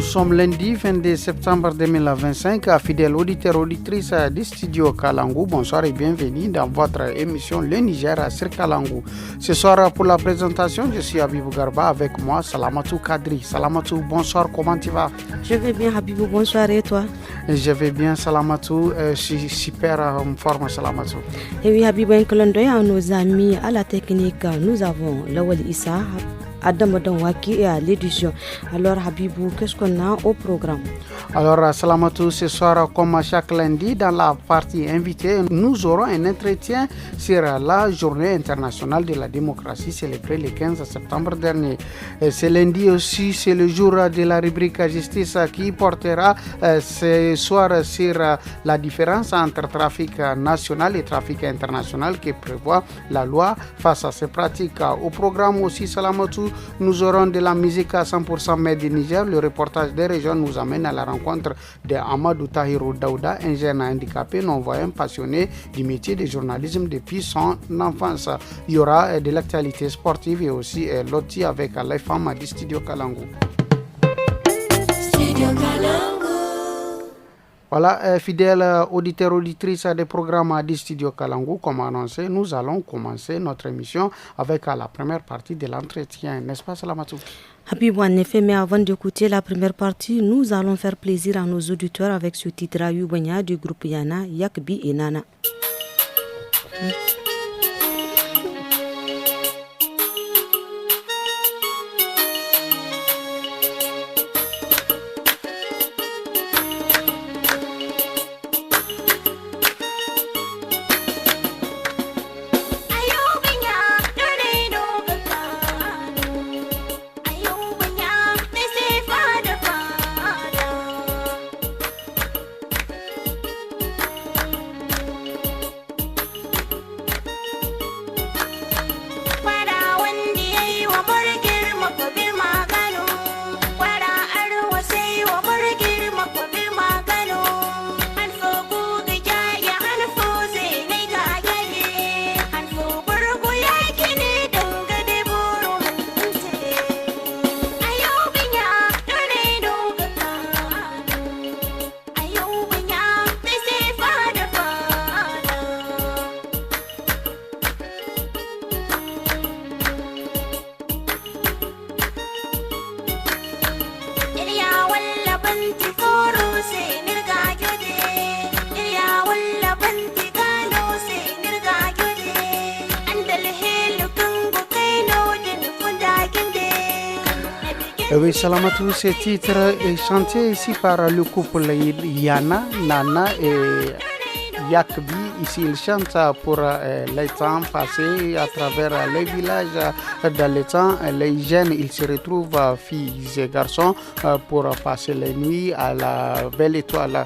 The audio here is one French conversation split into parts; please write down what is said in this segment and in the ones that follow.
sommes lundi 22 septembre 2025. Fidèles auditeurs et auditrices du studio Kalangu, bonsoir et bienvenue dans votre émission Le Niger sur Kalangu. Ce soir, pour la présentation, je suis Habibou Garba, avec moi Salamatou Kadri. Salamatou, bonsoir, comment tu vas? Je vais bien Habibou, bonsoir, et toi? Je vais bien Salamatou, je suis super en forme Salamatou. Et oui Habibou, un clin d'œil à nos amis à la technique, nous avons Lawal Issa, Adam Donwaki et à l'édition. Alors Habibou, qu'est-ce qu'on a au programme? Alors Salamatou, ce soir, comme chaque lundi, dans la partie invitée, nous aurons un entretien sur la journée internationale de la démocratie célébrée le 15 septembre dernier. Ce lundi aussi, c'est le jour de la rubrique justice qui portera ce soir sur la différence entre trafic national et trafic international que prévoit la loi face à ces pratiques. Au programme aussi, Salamatou, nous aurons de la musique à 100% made in Niger. Le reportage des régions nous amène à la rencontre de Amadou Tahirou Daouda, un jeune handicapé non-voyant passionné du métier de journalisme depuis son enfance. Il y aura de l'actualité sportive et aussi loti avec les femmes du studio Kalangu. Voilà, fidèles auditeurs, auditrices des programmes du studio Kalangu, comme annoncé, nous allons commencer notre émission avec la première partie de l'entretien, n'est-ce pas Salamatou? Habibou, en effet, mais avant d'écouter la première partie, nous allons faire plaisir à nos auditeurs avec ce titre Ayubanya du groupe Yana, Yakbi et Nana. Oui, Salamatou, ce titre est chanté ici par le couple Yana, Nana et Yakbi. Ici, ils chantent pour les temps passés à travers les villages. Dans les temps, les jeunes, ils se retrouvent, filles et garçons, pour passer les nuits à la belle étoile.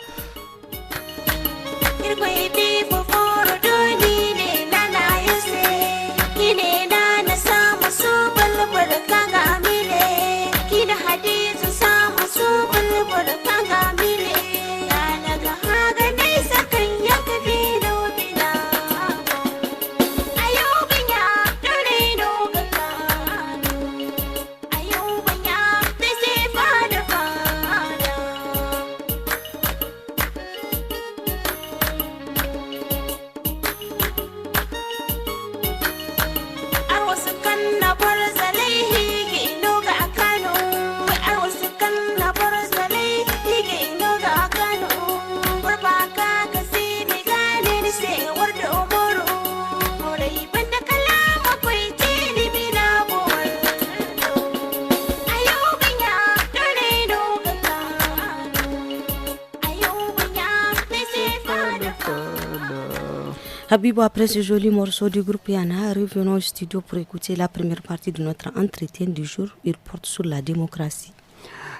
Habibou, après ce joli morceau du groupe Yana, revenons au studio pour écouter la première partie de notre entretien du jour. Il porte sur la démocratie.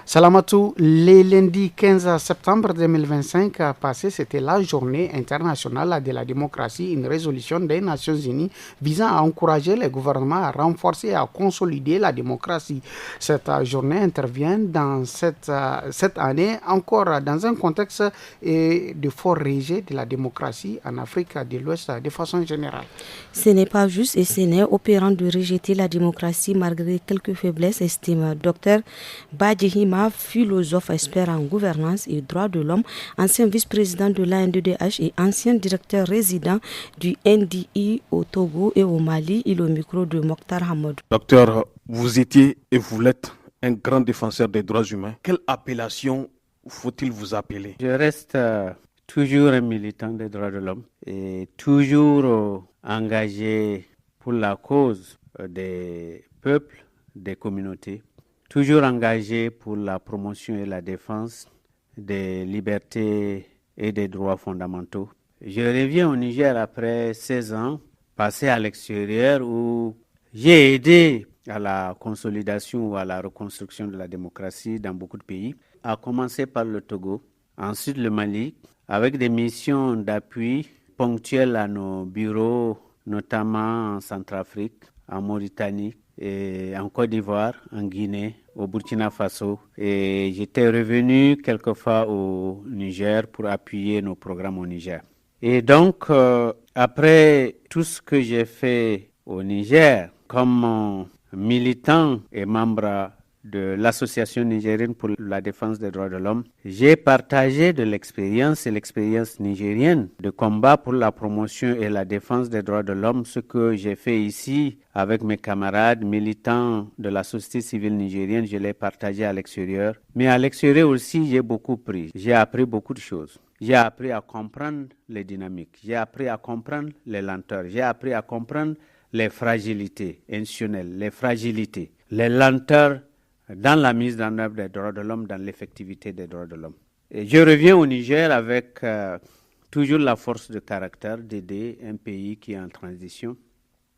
Salamatou, le lundi 15 septembre 2025 a passé, c'était la journée internationale de la démocratie, une résolution des Nations Unies visant à encourager les gouvernements à renforcer et à consolider la démocratie. Cette journée intervient dans cette année encore dans un contexte de fort rejet de la démocratie en Afrique de l'Ouest de façon générale. Ce n'est pas juste et ce n'est opérant de rejeter la démocratie malgré quelques faiblesses, estime Dr Badjihi Ibrahima, philosophe expert en gouvernance et droits de l'homme, ancien vice-président de l'ANDDH et ancien directeur résident du NDI au Togo et au Mali. Il est au micro de Mokhtar Hamadou. Docteur, vous étiez et vous l'êtes un grand défenseur des droits humains. Quelle appellation faut-il vous appeler? Je reste toujours un militant des droits de l'homme et toujours engagé pour la cause des peuples, des communautés, toujours engagé pour la promotion et la défense des libertés et des droits fondamentaux. Je reviens au Niger après 16 ans passés à l'extérieur où j'ai aidé à la consolidation ou à la reconstruction de la démocratie dans beaucoup de pays, à commencer par le Togo, ensuite le Mali, avec des missions d'appui ponctuelles à nos bureaux, notamment en Centrafrique, en Mauritanie, et en Côte d'Ivoire, en Guinée, au Burkina Faso. Et j'étais revenu quelquefois au Niger pour appuyer nos programmes au Niger. Et donc, après tout ce que j'ai fait au Niger, comme militant et membre de l'Association nigérienne pour la défense des droits de l'homme, j'ai partagé de l'expérience et l'expérience nigérienne de combat pour la promotion et la défense des droits de l'homme, ce que j'ai fait ici avec mes camarades militants de la société civile nigérienne, je l'ai partagé à l'extérieur. Mais à l'extérieur aussi, j'ai beaucoup pris. J'ai appris beaucoup de choses. J'ai appris à comprendre les dynamiques. J'ai appris à comprendre les lenteurs. J'ai appris à comprendre les fragilités institutionnelles, les fragilités, les lenteurs dans la mise en œuvre des droits de l'homme, dans l'effectivité des droits de l'homme. Et je reviens au Niger avec toujours la force de caractère d'aider un pays qui est en transition.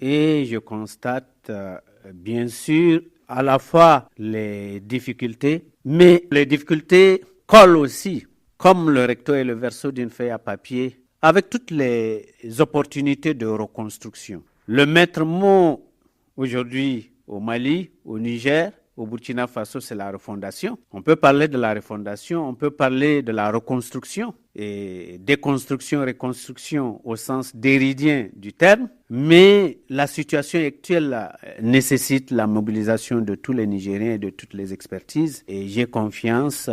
Et je constate bien sûr à la fois les difficultés, mais les difficultés collent aussi, comme le recto et le verso d'une feuille à papier, avec toutes les opportunités de reconstruction. Le maître mot aujourd'hui au Mali, au Niger, au Burkina Faso, c'est la refondation. On peut parler de la refondation, on peut parler de la reconstruction et déconstruction, reconstruction au sens déridien du terme. Mais la situation actuelle nécessite la mobilisation de tous les Nigériens et de toutes les expertises. Et j'ai confiance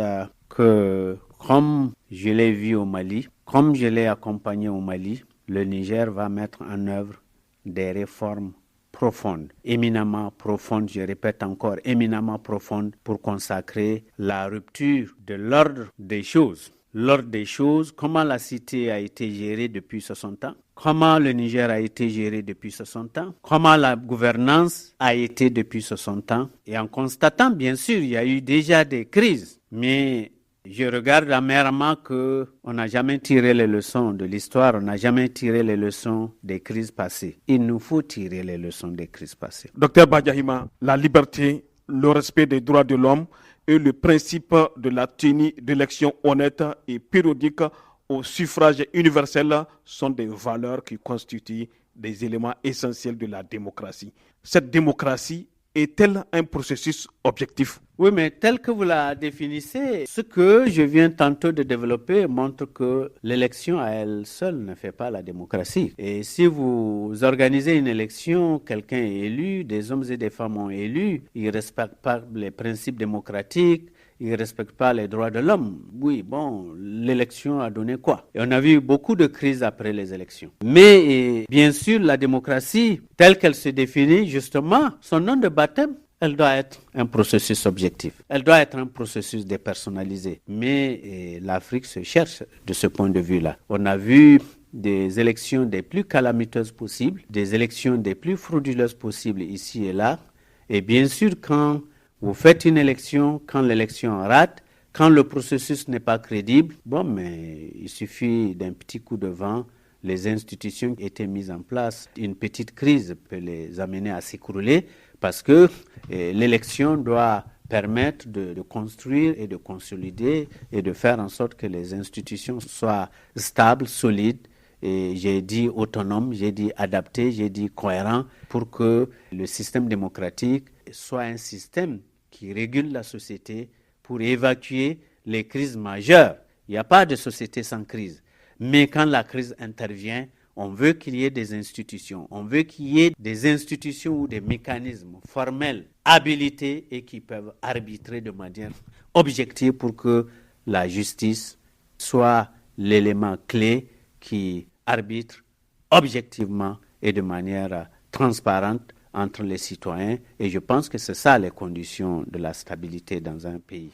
que, comme je l'ai vu au Mali, comme je l'ai accompagné au Mali, le Niger va mettre en œuvre des réformes profondes, éminemment profondes, je répète encore, éminemment profondes pour consacrer la rupture de l'ordre des choses. L'ordre des choses, comment la cité a été gérée depuis 60 ans, comment le Niger a été géré depuis 60 ans, comment la gouvernance a été depuis 60 ans. Et en constatant, bien sûr, il y a eu déjà des crises, mais je regarde amèrement qu'on n'a jamais tiré les leçons de l'histoire, on n'a jamais tiré les leçons des crises passées. Il nous faut tirer les leçons des crises passées. Docteur Badiahima, la liberté, le respect des droits de l'homme et le principe de la tenue d'élections honnêtes et périodiques au suffrage universel sont des valeurs qui constituent des éléments essentiels de la démocratie. Cette démocratie est-elle un processus objectif? Oui, mais tel que vous la définissez, ce que je viens tantôt de développer montre que l'élection à elle seule ne fait pas la démocratie. Et si vous organisez une élection, quelqu'un est élu, des hommes et des femmes ont élu, ils ne respectent pas les principes démocratiques, ils ne respectent pas les droits de l'homme. Oui, bon, l'élection a donné quoi? Et on a vu beaucoup de crises après les élections. Mais bien sûr, la démocratie, telle qu'elle se définit, justement, son nom de baptême, elle doit être un processus objectif. Elle doit être un processus dépersonnalisé. Mais l'Afrique se cherche de ce point de vue-là. On a vu des élections des plus calamiteuses possibles, des élections des plus frauduleuses possibles ici et là. Et bien sûr, quand vous faites une élection, quand l'élection rate, quand le processus n'est pas crédible, bon, mais il suffit d'un petit coup de vent, les institutions étaient mises en place. Une petite crise peut les amener à s'écrouler parce que l'élection doit permettre de construire et de consolider et de faire en sorte que les institutions soient stables, solides, et j'ai dit autonome, j'ai dit adapté, j'ai dit cohérent pour que le système démocratique soit un système qui régule la société pour évacuer les crises majeures. Il n'y a pas de société sans crise. Mais quand la crise intervient, On veut qu'il y ait des institutions. On veut qu'il y ait des institutions ou des mécanismes formels, habilités et qui peuvent arbitrer de manière objective pour que la justice soit l'élément clé qui arbitre objectivement et de manière transparente entre les citoyens. Et je pense que c'est ça les conditions de la stabilité dans un pays.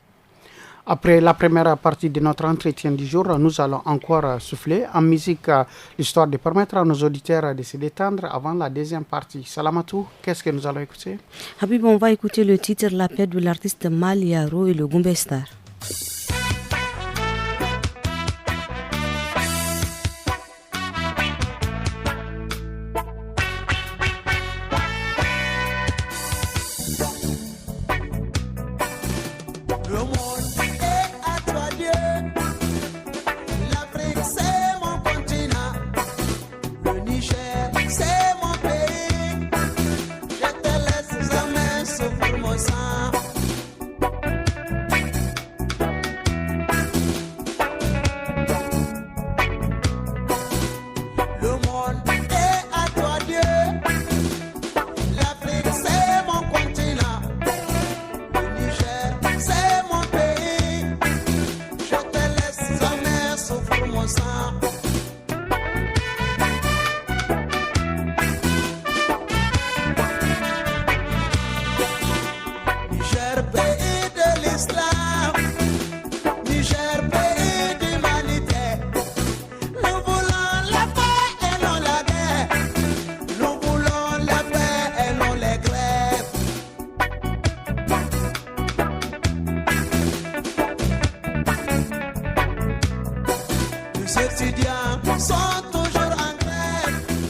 Après la première partie de notre entretien du jour, nous allons encore souffler en musique, l'histoire de permettre à nos auditeurs de se détendre avant la deuxième partie. Salamatou, qu'est-ce que nous allons écouter? Habib, on va écouter le titre La paix de l'artiste Maliaro et le Gumbe Star.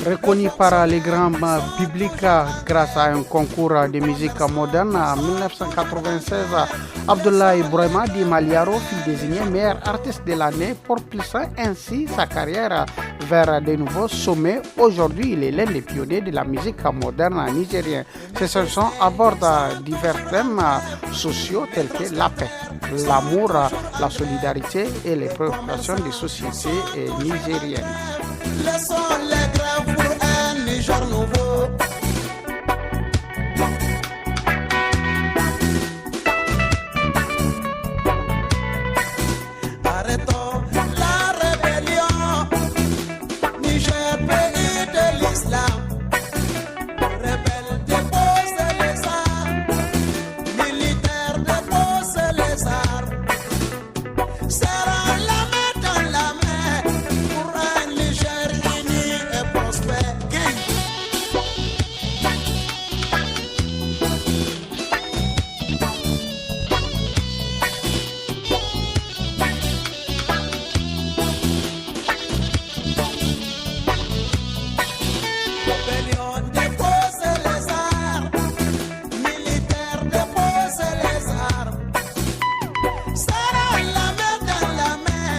Reconnu par les grands publics grâce à un concours de musique moderne en 1996, Abdoulaye Bourema Di Maliaro fut désigné meilleur artiste de l'année, propulsant ainsi sa carrière vers de nouveaux sommets. Aujourd'hui, il est l'un des pionniers de la musique moderne nigérienne. Ces chansons abordent divers thèmes sociaux tels que la paix, l'amour, la solidarité et les préoccupations des sociétés nigériennes. Laissons les graves pour un Niger nouveau. Arrêtons la rébellion. Niger, pays de l'islam. Rebelles déposent les armes. Militaires déposent les armes. Serrons la main dans la main pour un Niger uni et prospère. Rébellion dépose les armes, militaires dépose les armes. Serrons la main dans la main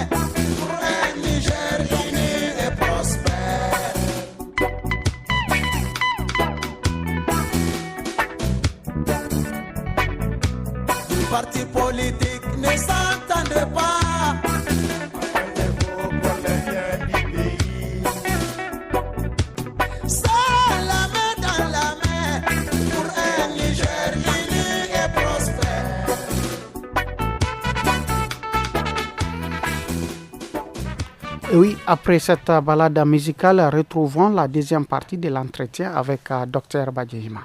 pour un Niger uni et prospère. Les partis politiques ne s'entendent pas. Appelez-vous pour le bien du pays. Serrons la main dans la main pour un Niger uni et prospère. Et oui, après cette balade musicale, retrouvons la deuxième partie de l'entretien avec Dr Badjehima.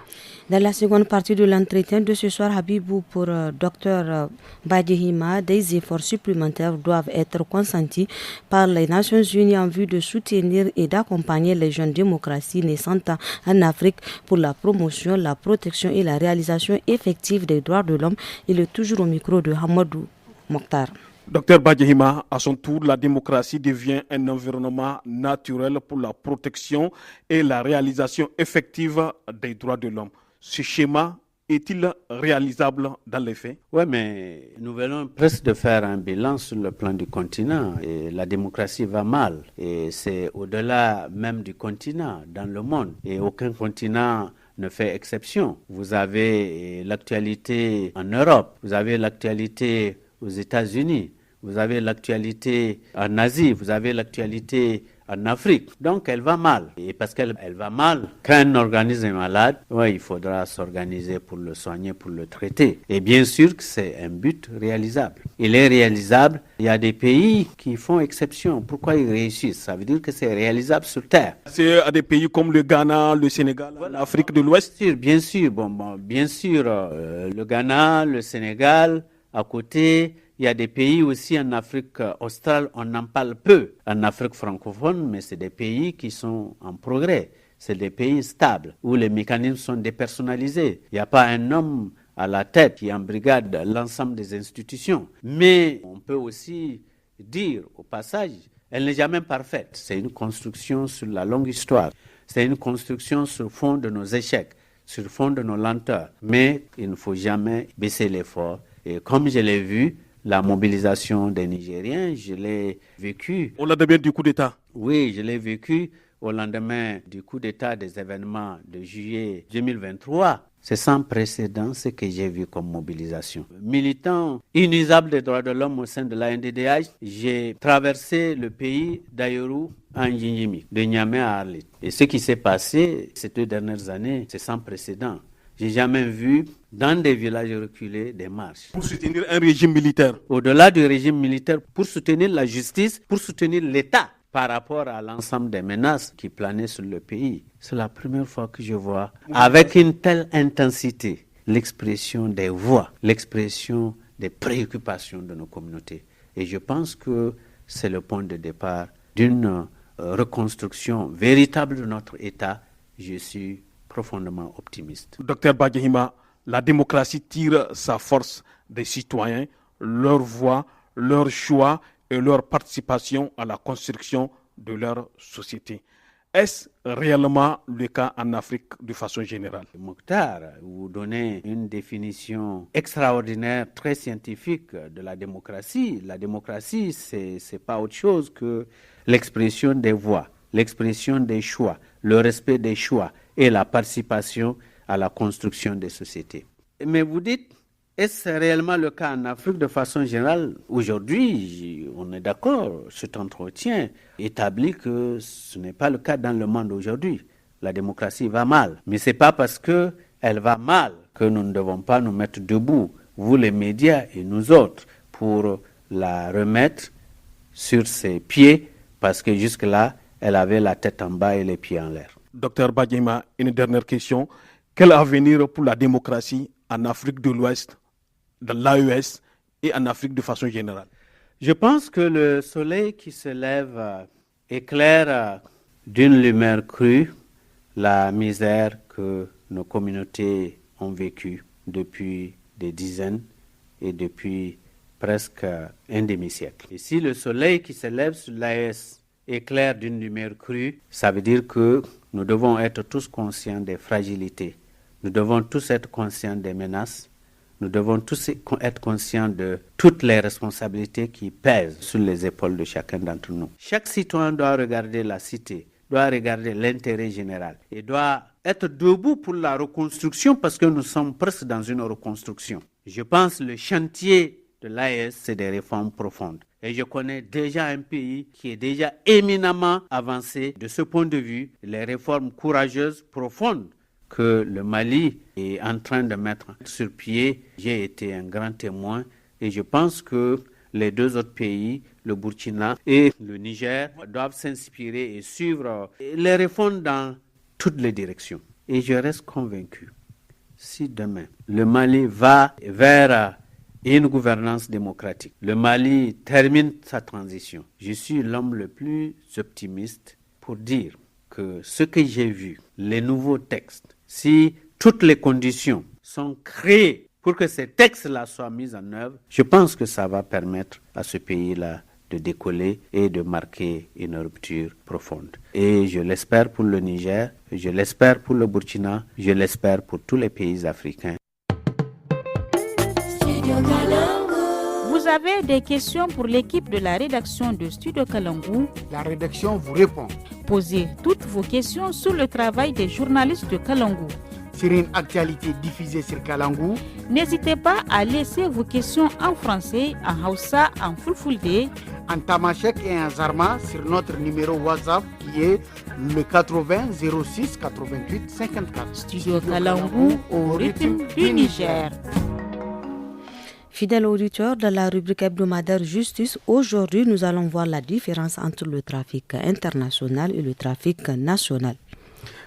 Dans la seconde partie de l'entretien de ce soir, Habibou, pour Dr Badjehima, des efforts supplémentaires doivent être consentis par les Nations Unies en vue de soutenir et d'accompagner les jeunes démocraties naissantes en Afrique pour la promotion, la protection et la réalisation effective des droits de l'homme. Il est toujours au micro de Hamadou Mokhtar. Docteur Badjehima, à son tour, la démocratie devient un environnement naturel pour la protection et la réalisation effective des droits de l'homme. Ce schéma est-il réalisable dans les faits? Oui, mais nous venons presque de faire un bilan sur le plan du continent. Et la démocratie va mal. Et c'est au-delà même du continent, dans le monde. Et aucun continent ne fait exception. Vous avez l'actualité en Europe, vous avez l'actualité aux États-Unis, vous avez l'actualité en Asie, vous avez l'actualité en Afrique. Donc elle va mal. Et parce qu'elle va mal, quand un organisme est malade, il faudra s'organiser pour le soigner, pour le traiter. Et bien sûr que c'est un but réalisable. Il est réalisable. Il y a des pays qui font exception. Pourquoi ils réussissent? Ça veut dire que c'est réalisable sur Terre. C'est à des pays comme le Ghana, le Sénégal, l'Afrique de l'Ouest. Bien sûr. Bien sûr, le Ghana, le Sénégal, à côté. Il y a des pays aussi en Afrique australe, on en parle peu. En Afrique francophone, mais c'est des pays qui sont en progrès. C'est des pays stables, où les mécanismes sont dépersonnalisés. Il n'y a pas un homme à la tête qui embrigade l'ensemble des institutions. Mais on peut aussi dire, au passage, elle n'est jamais parfaite. C'est une construction sur la longue histoire. C'est une construction sur le fond de nos échecs, sur le fond de nos lenteurs. Mais il ne faut jamais baisser l'effort. Et comme je l'ai vu, la mobilisation des Nigériens, je l'ai vécu. Au lendemain du coup d'État. Oui, je l'ai vécu au lendemain du coup d'État des événements de juillet 2023. C'est sans précédent ce que j'ai vu comme mobilisation. Militant inusable des droits de l'homme au sein de la NDDH, j'ai traversé le pays d'Ayoru à Njinjimi, de Niamey à Arlit. Et ce qui s'est passé ces 2 dernières années, c'est sans précédent. J'ai jamais vu dans des villages reculés des marches. Pour soutenir un régime militaire. Au-delà du régime militaire, pour soutenir la justice, pour soutenir l'État par rapport à l'ensemble des menaces qui planaient sur le pays. C'est la première fois que je vois, avec une telle intensité, l'expression des voix, l'expression des préoccupations de nos communautés. Et je pense que c'est le point de départ d'une reconstruction véritable de notre État. Je suis profondément optimiste. Docteur Badjihima, la démocratie tire sa force des citoyens, leur voix, leur choix et leur participation à la construction de leur société. Est-ce réellement le cas en Afrique de façon générale? Mokhtar, vous donnez une définition extraordinaire, très scientifique de la démocratie. La démocratie, c'est pas autre chose que l'expression des voix, l'expression des choix, le respect des choix et la participation à la construction des sociétés. Mais vous dites, est-ce réellement le cas en Afrique de façon générale? Aujourd'hui, on est d'accord, cet entretien établit que ce n'est pas le cas dans le monde aujourd'hui. La démocratie va mal. Mais ce n'est pas parce qu'elle va mal que nous ne devons pas nous mettre debout, vous les médias et nous autres, pour la remettre sur ses pieds, parce que jusque-là, elle avait la tête en bas et les pieds en l'air. Docteur Badjihima, une dernière question. Quel avenir pour la démocratie en Afrique de l'Ouest, dans l'AES et en Afrique de façon générale? Je pense que le soleil qui se lève éclaire d'une lumière crue la misère que nos communautés ont vécue depuis des dizaines et depuis presque un demi-siècle. Et si le soleil qui se lève sur l'AES éclaire d'une lumière crue, ça veut dire que nous devons être tous conscients des fragilités. Nous devons tous être conscients des menaces. Nous devons tous être conscients de toutes les responsabilités qui pèsent sur les épaules de chacun d'entre nous. Chaque citoyen doit regarder la cité, doit regarder l'intérêt général et doit être debout pour la reconstruction parce que nous sommes presque dans une reconstruction. Je pense que le chantier de l'AES, c'est des réformes profondes. Et je connais déjà un pays qui est déjà éminemment avancé de ce point de vue, les réformes courageuses, profondes, que le Mali est en train de mettre sur pied. J'ai été un grand témoin et je pense que les 2 autres pays, le Burkina et le Niger, doivent s'inspirer et suivre les réformes dans toutes les directions. Et je reste convaincu, si demain le Mali va vers une gouvernance démocratique, le Mali termine sa transition, je suis l'homme le plus optimiste pour dire que ce que j'ai vu, les nouveaux textes, si toutes les conditions sont créées pour que ces textes-là soient mis en œuvre, je pense que ça va permettre à ce pays-là de décoller et de marquer une rupture profonde. Et je l'espère pour le Niger, je l'espère pour le Burkina, je l'espère pour tous les pays africains. Vous avez des questions pour l'équipe de la rédaction de Studio Kalangu? La rédaction vous répond. Posez toutes vos questions sur le travail des journalistes de Kalangu. Sur une actualité diffusée sur Kalangu, n'hésitez pas à laisser vos questions en français, en Hausa, en Fulfulde, en tamashek et en zarma sur notre numéro WhatsApp qui est le 80 06 88 54. Studio Kalangu au rythme du Niger. Fidèles auditeurs, dans la rubrique hebdomadaire Justice, aujourd'hui nous allons voir la différence entre le trafic international et le trafic national.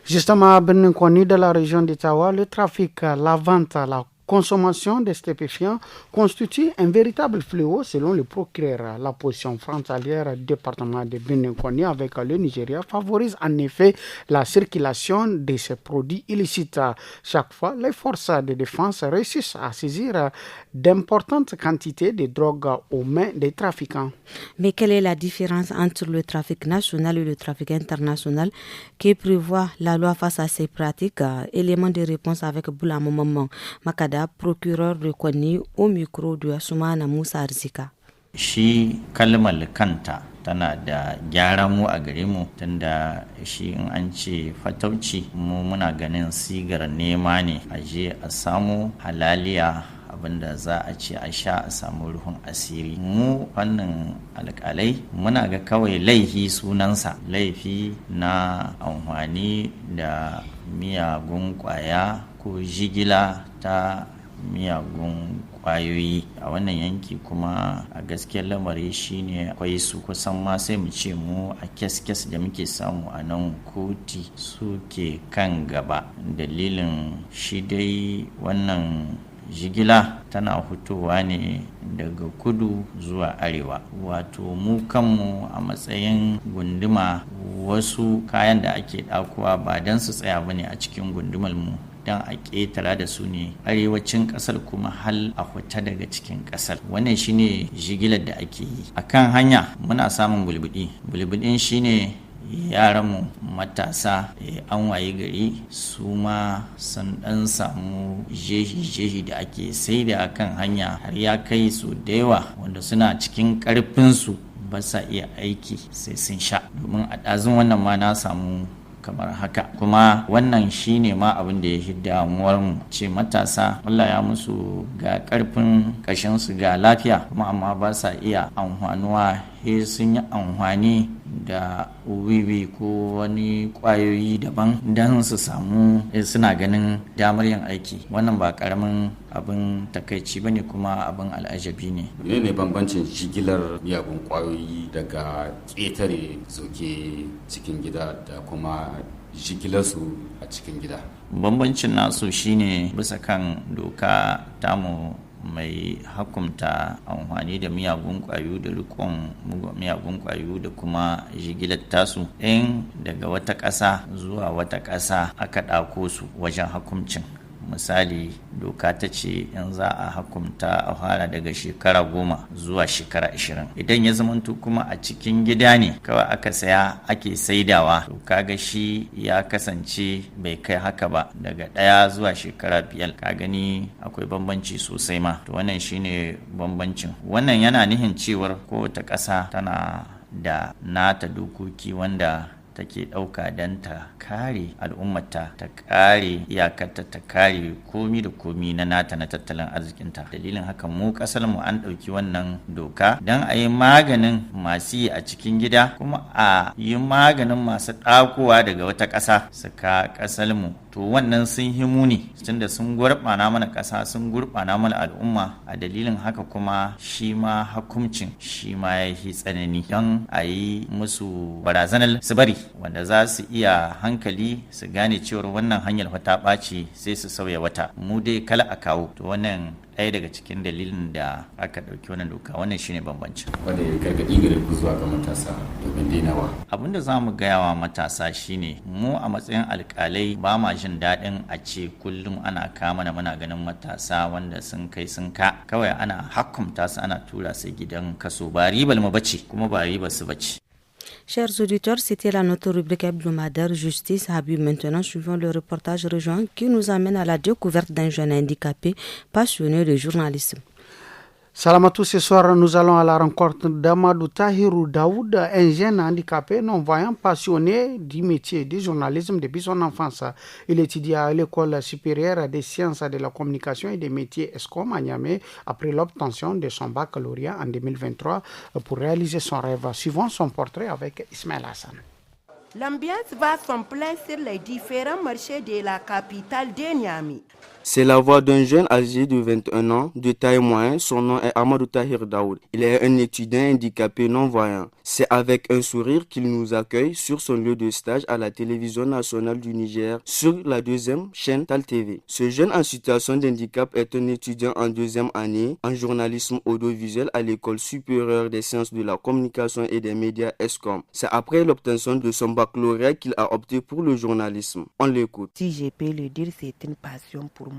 Justement, à Benin-Koni, de la région d'Ottawa, le trafic, la vente, la consommation de stupéfiants constitue un véritable fléau selon le procureur. La position frontalière du département de Benin-Koni avec le Nigeria favorise en effet la circulation de ces produits illicites. Chaque fois, les forces de défense réussissent à saisir d'importantes quantités de drogue aux mains des trafiquants. Mais quelle est la différence entre le trafic national et le trafic international qui prévoit la loi face à ces pratiques? Élément de réponse avec Boulama Maman Makada, procureur de Kwani, au micro de Asumana Musa Arzika. Shi kalmar kanta tana da gyara mu a gare mu tunda shi in an ce fatauci mu muna ganin sigar nema ne a je a samu halaliya abinda za a ce a sha a samu ruhun asiri. Mu fannin alƙalai muna ga kawai laifi sunansa laifi na amfani da miyagun ƙwaya ko jigila ta miyagun kwayoyi a wannan yanki. Kuma a gaskiyar lamari shine akwai su kusan ma sai mu ce mu a kes da muke samu a nan koti suke kan gaba. Dalilin shi dai wannan jigila tana fitowa ne daga kudu zuwa arewa, wato mu kanmu a matsayin gunduma wasu kayan da ake ɗakuwa ba don su tsaya bane a cikin gundumar mu, don a ƙetara da su ne arewacin ƙasar kuma hal a fita daga cikin ƙasar. Wannan shine jigilar da ake yi. Akan hanya muna samun bulbudin shine yaranmu matasa an waye gari su ma sun dan samu jehi da ake sai da kan hanya har ya kai su da yawa wanda suna cikin ƙarfinsu ba sa iya aiki sai sun sha. Domin a ɗazun wannan ma na samu kamar haka, kuma wannan shine ma abin da ya fi damuwar mu ce matasa Allah ya musu ga karfin kashin su ga lafiya kuma amma ba sa iya amfanuwa sun yi amfani da wiwi ko wani kwayoyi daban don su samu suna ganin damar yin aiki. Wannan ba karamin abin takaici bane kuma abin al'ajabi ne. Ne bambancin jigilar miyagun kwayoyi daga ƙetare soke cikin gida da kuma jigilarsu a cikin gida? Bambancin nasu shine bisa kan doka tamu mai hakumta amfani da miyagun kwayo da rikon miyagun kwayo da kuma jigilar tasu in daga wata ƙasa zuwa wata ƙasa aka ɗauko su wajen hakumcin. Misali, doka ta ce in za a hakumta a fara daga shekara 10 zuwa shekara 20. Idan ya zamanto kuma a cikin gida ne kawai aka saya ake saidawa, to kaga shi ya kasance bai kai haka ba, daga 1 zuwa shekara 5. Ka gani akwai bambanci sosai ma. To wannan shine bambancin. Wannan yana nihin cewar kowace ƙasa tana da nata dokoki wanda take ɗauka don ta kare al'ummata, ta kare iyakarta, ta kare komi da komi na nata na tattalin arzikinta. Dalilin haka mu ƙasar mu an ɗauki wannan doka don a yi maganin masu yi a cikin gida kuma a yi maganin masu ɗakowa daga wata ƙasa su ka ƙasar mu. To wannan sun himu ne tunda sun gurɓana mana ƙasa, sun gurɓana mana al'umma. A dalilin haka kuma shi ma hukuncin shi ma ya yi tsanani don a yi musu barazanar su bari, wanda za su iya hankali su gane cewar wannan hanyar ta ɓaci sai su sauya wata. Mu dai kala a kawo. To wannan ɗaya daga cikin dalilin da aka ɗauki wannan doka. Wannan shine bambancin. Wanda ya gargaɗi gare ku zuwa ga matasa domin dainawa. Abin da za mu gaya wa matasa shine mu a matsayin alƙalai ba ma jin daɗin a ce kullum ana kama na muna ganin matasa wanda sun kai sun ka kawai ana hakumta su ana tura su gidan kaso. Ba ribar mu bace kuma ba ribar su bace. Chers auditeurs, c'était la notre rubrique hebdomadaire Justice. Habib, maintenant, suivons le reportage rejoint qui nous amène à la découverte d'un jeune handicapé passionné de journalisme. Salamatou, ce soir, nous allons à la rencontre d'Amadou Tahirou Daoud, un jeune handicapé non-voyant passionné du métier du journalisme depuis son enfance. Il étudie à l'école supérieure des sciences de la communication et des métiers ESCOM à Niamey après l'obtention de son baccalauréat en 2023 pour réaliser son rêve. Suivons son portrait avec Ismaël Hassan. L'ambiance va son plein sur les différents marchés de la capitale de Niamey. C'est la voix d'un jeune âgé de 21 ans, de taille moyenne. Son nom est Amadou Tahir Daoud. Il est un étudiant handicapé non-voyant. C'est avec un sourire qu'il nous accueille sur son lieu de stage à la télévision nationale du Niger, sur la 2e chaîne Tal TV. Ce jeune en situation d'handicap est un étudiant en 2e année en journalisme audiovisuel à l'école supérieure des sciences de la communication et des médias ESCOM. C'est après l'obtention de son baccalauréat qu'il a opté pour le journalisme. On l'écoute. Si je peux le dire, c'est une passion pour moi.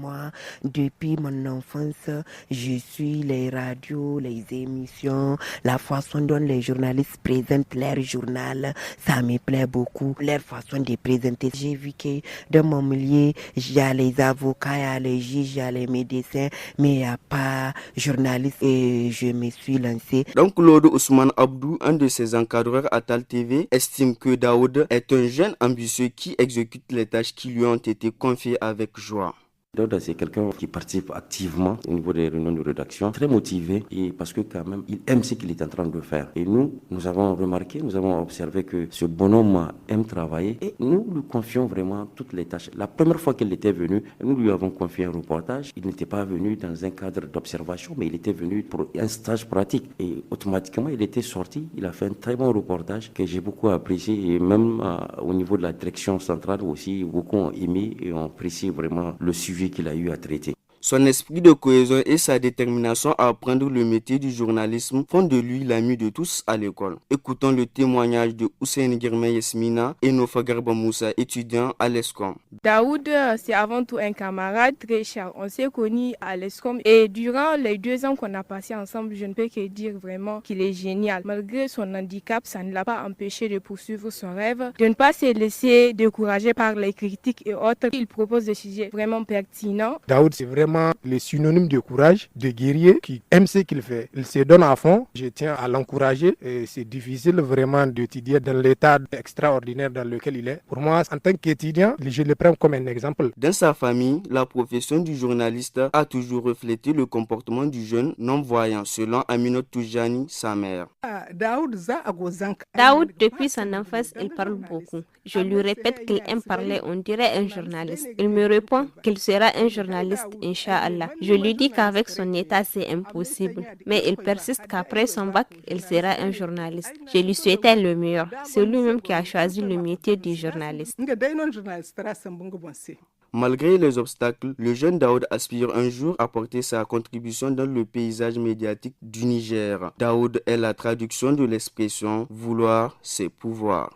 Depuis mon enfance, je suis les radios, les émissions, la façon dont les journalistes présentent leur journal. Ça me plaît beaucoup, leur façon de présenter. J'ai vu que dans mon milieu, il y a les avocats, il y a les juges, il y a les médecins, mais il n'y a pas journaliste et je me suis lancé. Donc Claude Ousmane Abdou, un de ses encadreurs à Tal TV, estime que Daoud est un jeune ambitieux qui exécute les tâches qui lui ont été confiées avec joie. Daouda, c'est quelqu'un qui participe activement au niveau des réunions de rédaction, très motivé, et parce que quand même, il aime ce qu'il est en train de faire. Et nous avons remarqué, nous avons observé que ce bonhomme aime travailler et nous lui confions vraiment toutes les tâches. La première fois qu'il était venu, nous lui avons confié un reportage. Il n'était pas venu dans un cadre d'observation, mais il était venu pour un stage pratique. Et automatiquement, il était sorti. Il a fait un très bon reportage que j'ai beaucoup apprécié. Et même au niveau de la direction centrale aussi, beaucoup ont aimé et ont apprécié vraiment le suivi qu'il a eu à traiter. Son esprit de cohésion et sa détermination à apprendre le métier du journalisme font de lui l'ami de tous à l'école. Écoutons le témoignage de Hussein Girmay Yasmina et Nofa Garba Moussa, étudiant à l'ESCOM. Daoud, c'est avant tout un camarade très cher. On s'est connus à l'ESCOM et durant les 2 ans qu'on a passé ensemble, je ne peux que dire vraiment qu'il est génial. Malgré son handicap, ça ne l'a pas empêché de poursuivre son rêve, de ne pas se laisser décourager par les critiques et autres. Il propose des sujets vraiment pertinents. Daoud, c'est vraiment le synonyme de courage, de guerrier qui aime ce qu'il fait. Il se donne à fond. Je tiens à l'encourager. Et c'est difficile vraiment d'étudier dans l'état extraordinaire dans lequel il est. Pour moi, en tant qu'étudiant, je le prends comme un exemple. Dans sa famille, la profession du journaliste a toujours reflété le comportement du jeune non-voyant, selon Aminat Toujani, sa mère. Daoud, depuis son enfance, il parle beaucoup. Je lui répète qu'il aime parler, on dirait un journaliste. Il me répond qu'il sera un journaliste, Inch'Allah. Je lui dis qu'avec son état, c'est impossible. Mais il persiste qu'après son bac, il sera un journaliste. Je lui souhaitais le meilleur. C'est lui-même qui a choisi le métier du journaliste. Malgré les obstacles, le jeune Daoud aspire un jour à porter sa contribution dans le paysage médiatique du Niger. Daoud est la traduction de l'expression « vouloir, c'est pouvoir ».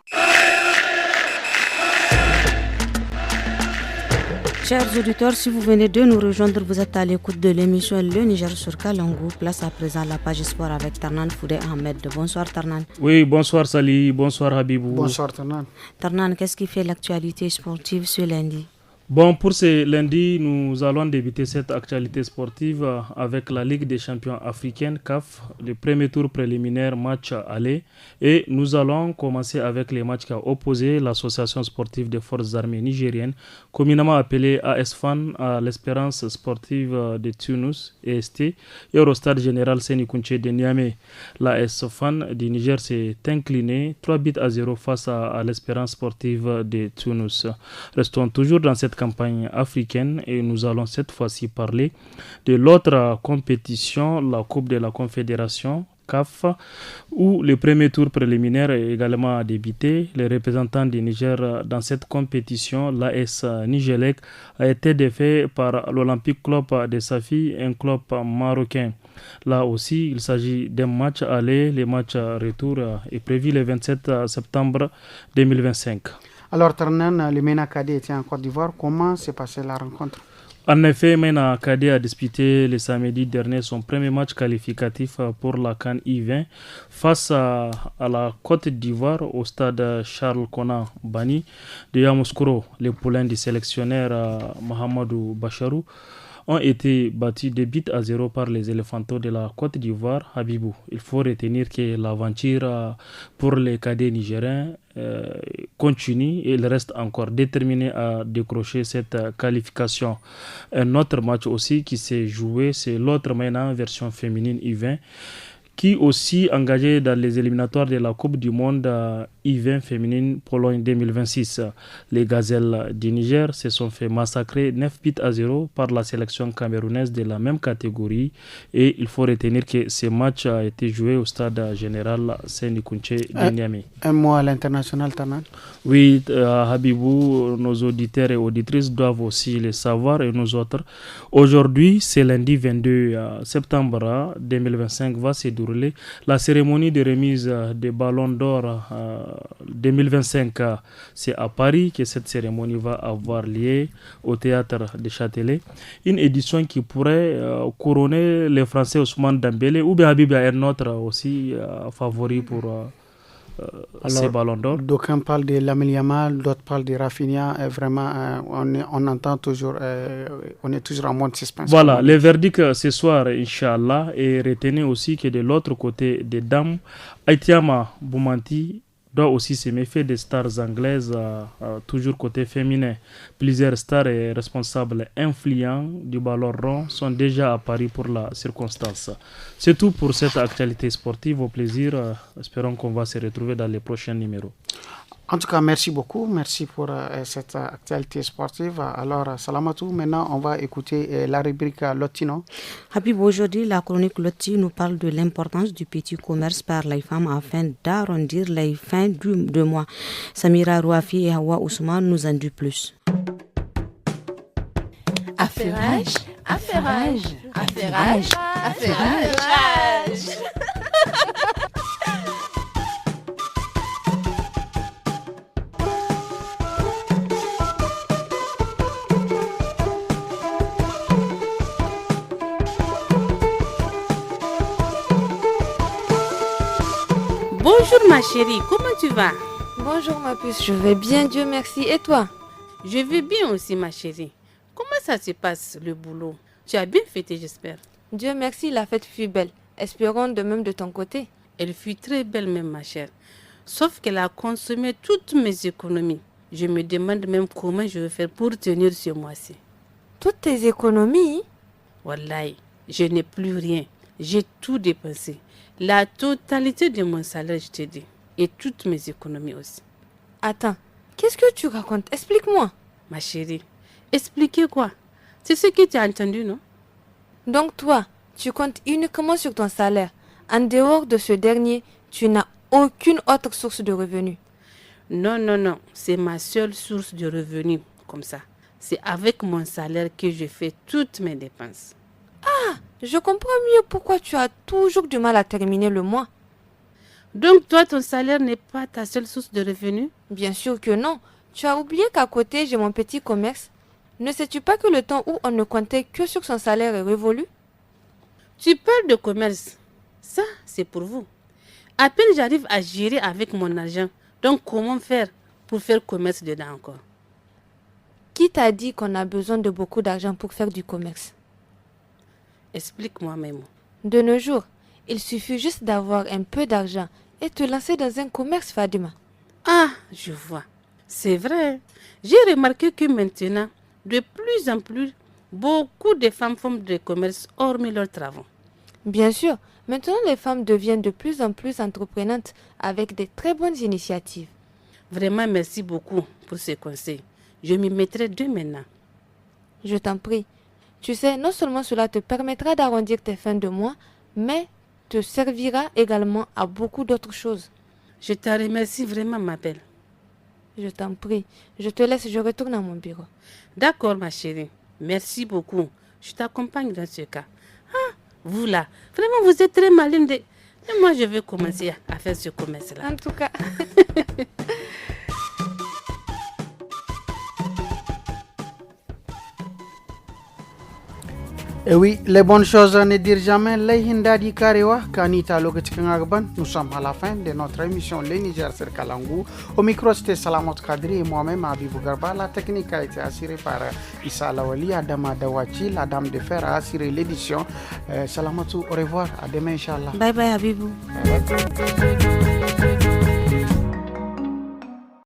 Chers auditeurs, si vous venez de nous rejoindre, vous êtes à l'écoute de l'émission Le Niger sur Kalangu. Place à présent la page sport avec Tarnan Foudé Ahmed. Bonsoir Tarnan. Oui, bonsoir Sali, bonsoir Habibou. Bonsoir Tarnan. Tarnan, qu'est-ce qui fait l'actualité sportive ce lundi? Bon, pour ce lundi, nous allons débuter cette actualité sportive avec la Ligue des champions africaine CAF, le premier tour préliminaire match aller. Et nous allons commencer avec les matchs qui ont opposé l'association sportive des forces armées nigériennes, communément appelée ASFAN, à l'Espérance sportive de Tunis, EST, et au stade général Sénikounche de Niamey. La ASFAN du Niger s'est inclinée 3-0 face à l'Espérance sportive de Tunis. Restons toujours dans cette campagne africaine et nous allons cette fois-ci parler de l'autre compétition, la Coupe de la Confédération CAF, où le premier tour préliminaire est également débuté. Les représentants du Niger dans cette compétition, l'AS Nigelec, a été défait par l'Olympique Club de Safi, un club marocain. Là aussi, il s'agit d'un match aller. Le match retour est prévu le 27 septembre 2025. Alors, Tarnan, le MENA Kadé était en Côte d'Ivoire. Comment s'est passée la rencontre? En effet, MENA Kadé a disputé le samedi dernier son premier match qualificatif pour la CAN I20 face à la Côte d'Ivoire au stade Charles Konan Bani de Yamoussoukro, le poulain du sélectionneur Mahamadou Bacharou. ont été battus 2-0 par les Éléphantos de la Côte d'Ivoire, Habibou. Il faut retenir que l'aventure pour les cadets nigériens continue et il reste encore déterminé à décrocher cette qualification. Un autre match aussi qui s'est joué, c'est l'autre maintenant version féminine U20 qui aussi engagé dans les éliminatoires de la Coupe du Monde U20 féminine Pologne 2026. Les Gazelles du Niger se sont fait massacrer 9-0 par la sélection camerounaise de la même catégorie et il faut retenir que ce match a été joué au stade général Sénikounché de Niamey. Un mot à l'international, Tanan? Oui, Habibou, nos auditeurs et auditrices doivent aussi le savoir et nous autres. Aujourd'hui, c'est lundi 22 septembre 2025 va se dérouler la cérémonie de remise des ballons d'or 2025. C'est à Paris que cette cérémonie va avoir lieu au théâtre de Châtelet. Une édition qui pourrait couronner les Français Ousmane Dembélé ou bien Habib un autre aussi favori pour ces ballons d'or. D'aucuns parlent de Lamine Yamal, d'autres parlent de Rafinha. Vraiment, on entend toujours, on est toujours en mode suspense. Voilà, le verdict ce soir, Inch'Allah. Et retenez aussi que de l'autre côté des dames, Aitiama Boumanti doit aussi se méfier des stars anglaises, toujours côté féminin. Plusieurs stars et responsables influents du ballon rond sont déjà à Paris pour la circonstance. C'est tout pour cette actualité sportive. Au plaisir. Espérons qu'on va se retrouver dans les prochains numéros. En tout cas, merci beaucoup. Merci pour cette actualité sportive. Alors, Salamatou, maintenant, on va écouter la rubrique Lotino. Habib, aujourd'hui, la chronique Loti nous parle de l'importance du petit commerce par les femmes afin d'arrondir les fins de mois. Samira Rouafi et Hawa Ousmane nous en disent plus. Affairage, affairage, affairage, affairage. Bonjour ma chérie, comment tu vas? Bonjour ma puce, je vais bien, Dieu merci. Et toi? Je vais bien aussi ma chérie. Comment ça se passe le boulot? Tu as bien fêté j'espère? Dieu merci, la fête fut belle. Espérons de même de ton côté. Elle fut très belle même ma chère. Sauf qu'elle a consommé toutes mes économies. Je me demande même comment je vais faire pour tenir ce mois-ci. Toutes tes économies? Wallahi, je n'ai plus rien. J'ai tout dépensé. La totalité de mon salaire, je te dis. Et toutes mes économies aussi. Attends, qu'est-ce que tu racontes? Explique-moi. Ma chérie, expliquer quoi? C'est ce que tu as entendu, non? Donc toi, tu comptes uniquement sur ton salaire. En dehors de ce dernier, tu n'as aucune autre source de revenus. Non, non, non. C'est ma seule source de revenus, comme ça. C'est avec mon salaire que je fais toutes mes dépenses. Ah, je comprends mieux pourquoi tu as toujours du mal à terminer le mois. Donc toi, ton salaire n'est pas ta seule source de revenus? Bien sûr que non. Tu as oublié qu'à côté, j'ai mon petit commerce. Ne sais-tu pas que le temps où on ne comptait que sur son salaire est révolu? Tu parles de commerce. Ça, c'est pour vous. À peine j'arrive à gérer avec mon argent. Donc comment faire pour faire commerce dedans encore? Qui t'a dit qu'on a besoin de beaucoup d'argent pour faire du commerce? Explique-moi même. De nos jours, il suffit juste d'avoir un peu d'argent et te lancer dans un commerce, Fadima. Ah, je vois. C'est vrai. J'ai remarqué que maintenant, de plus en plus, beaucoup de femmes font des commerces hormis leurs travaux. Bien sûr, maintenant les femmes deviennent de plus en plus entreprenantes avec de très bonnes initiatives. Vraiment, merci beaucoup pour ces conseils. Je m'y mettrai dès maintenant. Je t'en prie. Tu sais, non seulement cela te permettra d'arrondir tes fins de mois, mais te servira également à beaucoup d'autres choses. Je te remercie vraiment, ma belle. Je t'en prie. Je te laisse, je retourne à mon bureau. D'accord, ma chérie. Merci beaucoup. Je t'accompagne dans ce cas. Ah, vous là, vraiment, vous êtes très malin. Et moi, je vais commencer à faire ce commerce-là. En tout cas. Et oui, les bonnes choses ne dirent jamais. Leihindadi Karewa, Kanita Logetikanagban. Nous sommes à la fin de notre émission Les Niger sur Kalangou. Au micro, c'était Salamot Kadri et moi-même, Abibou Garba. La technique a été assurée par Issa Lawali, Adama Dawachi. La dame de fer a assuré l'édition. Salamatou, au revoir. À demain, Inch'Allah. Bye bye, Abibou. Bye bye.